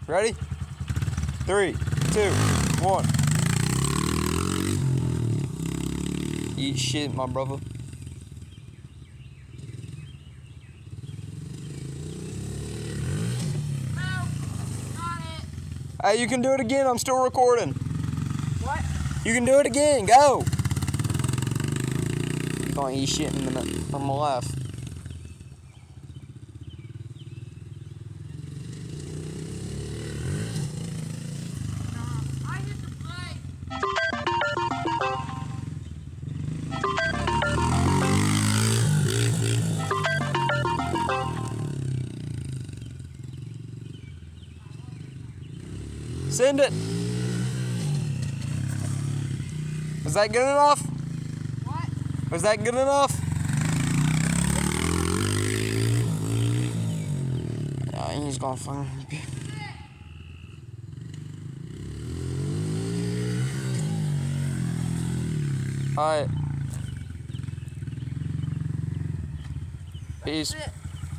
Ready? 3, 2, 1. Eat shit, my brother. Hey, you can do it again. I'm still recording. What? You can do it again. Go. I'm gonna eat shit in a minute from my life. I hit the play. Send it. Was that good enough? What? Was that good enough? He's gonna find me. Alright. Peace. That's it.